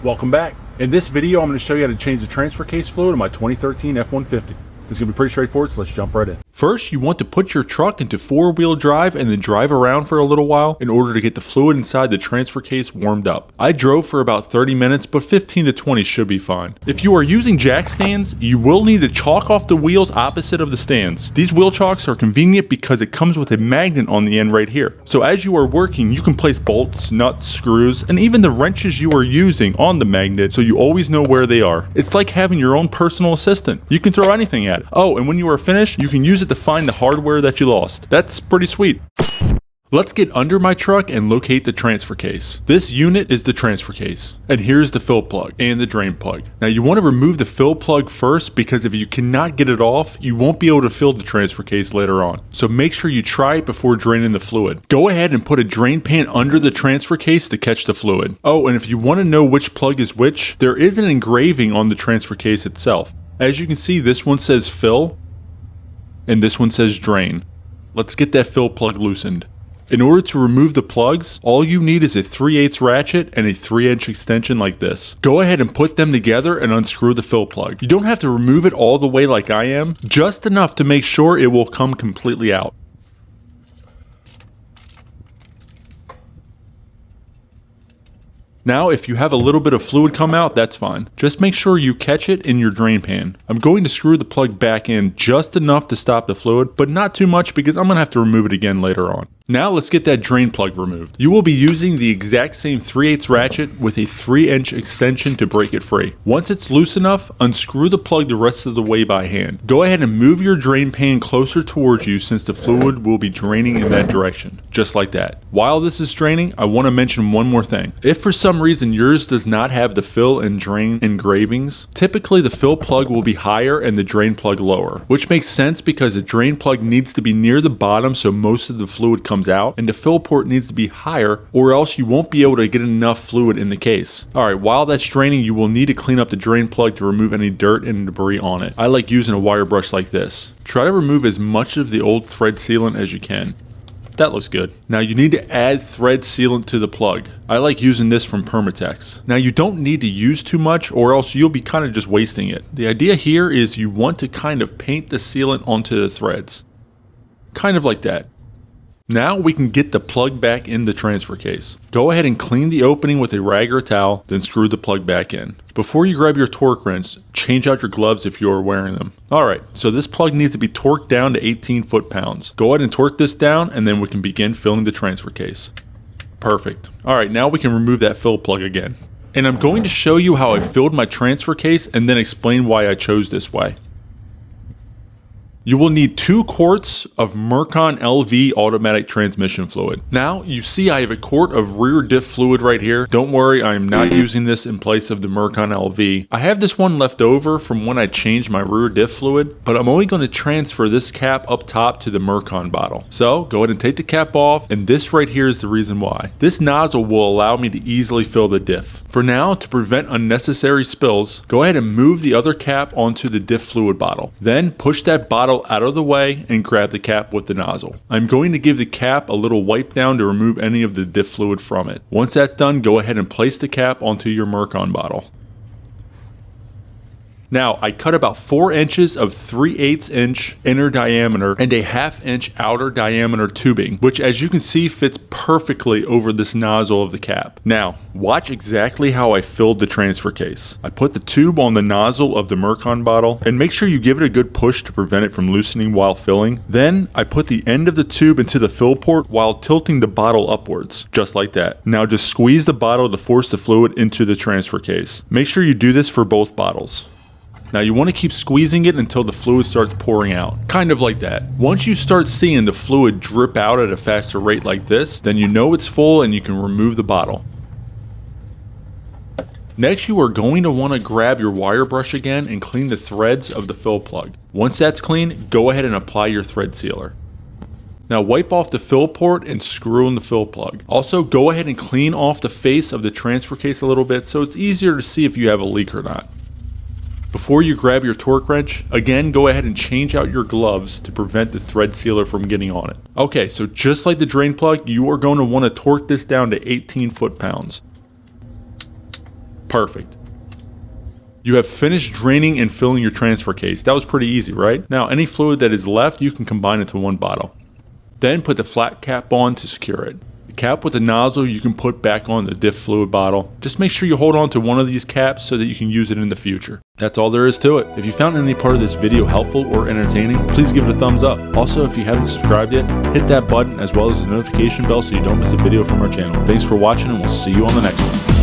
Welcome back. In this video, I'm going to show you how to change the transfer case fluid on my 2013 F-150. This is going to be pretty straightforward, so let's jump right in. First, you want to put your truck into four-wheel drive and then drive around for a little while in order to get the fluid inside the transfer case warmed up. I drove for about 30 minutes, but 15 to 20 should be fine. If you are using jack stands, you will need to chalk off the wheels opposite of the stands. These wheel chalks are convenient because it comes with a magnet on the end right here. So as you are working, you can place bolts, nuts, screws, and even the wrenches you are using on the magnet so you always know where they are. It's like having your own personal assistant. You can throw anything at it. Oh, and when you are finished, you can use it to find the hardware that you lost. That's pretty sweet. Let's get under my truck and locate the transfer case. This unit is the transfer case. And here's the fill plug and the drain plug. Now you want to remove the fill plug first because if you cannot get it off, you won't be able to fill the transfer case later on. So make sure you try it before draining the fluid. Go ahead and put a drain pan under the transfer case to catch the fluid. Oh, and if you want to know which plug is which, there is an engraving on the transfer case itself. As you can see, this one says fill and this one says drain. Let's get that fill plug loosened. In order to remove the plugs, all you need is a 3/8 ratchet and a 3-inch extension like this. Go ahead and put them together and unscrew the fill plug. You don't have to remove it all the way like I am, just enough to make sure it will come completely out. Now, if you have a little bit of fluid come out, that's fine. Just make sure you catch it in your drain pan. I'm going to screw the plug back in just enough to stop the fluid, but not too much because I'm going to have to remove it again later on. Now let's get that drain plug removed. You will be using the exact same 3/8 ratchet with a 3-inch extension to break it free. Once it's loose enough, unscrew the plug the rest of the way by hand. Go ahead and move your drain pan closer towards you since the fluid will be draining in that direction, just like that. While this is draining, I want to mention one more thing. If for some reason yours does not have the fill and drain engravings, typically the fill plug will be higher and the drain plug lower, which makes sense because the drain plug needs to be near the bottom so most of the fluid comes out, and the fill port needs to be higher or else you won't be able to get enough fluid in the case. Alright, while that's draining, you will need to clean up the drain plug to remove any dirt and debris on it. I like using a wire brush like this. Try to remove as much of the old thread sealant as you can. That looks good. Now you need to add thread sealant to the plug. I like using this from Permatex. Now you don't need to use too much or else you'll be kind of just wasting it. The idea here is you want to kind of paint the sealant onto the threads. Kind of like that. Now we can get the plug back in the transfer case. Go ahead and clean the opening with a rag or towel, then screw the plug back in. Before you grab your torque wrench, change out your gloves if you are wearing them. Alright, so this plug needs to be torqued down to 18 foot-pounds. Go ahead and torque this down and then we can begin filling the transfer case. Perfect. Alright, now we can remove that fill plug again. And I'm going to show you how I filled my transfer case and then explain why I chose this way. You will need 2 quarts of Mercon LV automatic transmission fluid. Now, you see I have a quart of rear diff fluid right here. Don't worry, I am not using this in place of the Mercon LV. I have this one left over from when I changed my rear diff fluid, but I'm only going to transfer this cap up top to the Mercon bottle. So, go ahead and take the cap off, and this right here is the reason why. This nozzle will allow me to easily fill the diff. For now, to prevent unnecessary spills, go ahead and move the other cap onto the diff fluid bottle. Then, push that bottle out of the way and grab the cap with the nozzle. I'm going to give the cap a little wipe down to remove any of the diff fluid from it. Once that's done, go ahead and place the cap onto your Mercon bottle. Now, I cut about 4 inches of 3/8 inch inner diameter and a 1/2 inch outer diameter tubing, which as you can see fits perfectly over this nozzle of the cap. Now, watch exactly how I filled the transfer case. I put the tube on the nozzle of the Mercon bottle and make sure you give it a good push to prevent it from loosening while filling. Then, I put the end of the tube into the fill port while tilting the bottle upwards, just like that. Now just squeeze the bottle to force the fluid into the transfer case. Make sure you do this for both bottles. Now you want to keep squeezing it until the fluid starts pouring out. Kind of like that. Once you start seeing the fluid drip out at a faster rate like this, then you know it's full and you can remove the bottle. Next, you are going to want to grab your wire brush again and clean the threads of the fill plug. Once that's clean, go ahead and apply your thread sealer. Now wipe off the fill port and screw in the fill plug. Also, go ahead and clean off the face of the transfer case a little bit so it's easier to see if you have a leak or not. Before you grab your torque wrench, again go ahead and change out your gloves to prevent the thread sealer from getting on it. Okay, so just like the drain plug, you are going to want to torque this down to 18 foot-pounds. Perfect. You have finished draining and filling your transfer case. That was pretty easy, right? Now, any fluid that is left, you can combine into one bottle. Then put the flat cap on to secure it. The cap with the nozzle you can put back on the diff fluid bottle. Just make sure you hold on to one of these caps so that you can use it in the future. That's all there is to it. If you found any part of this video helpful or entertaining, please give it a thumbs up. Also, if you haven't subscribed yet, hit that button as well as the notification bell so you don't miss a video from our channel. Thanks for watching, and we'll see you on the next one.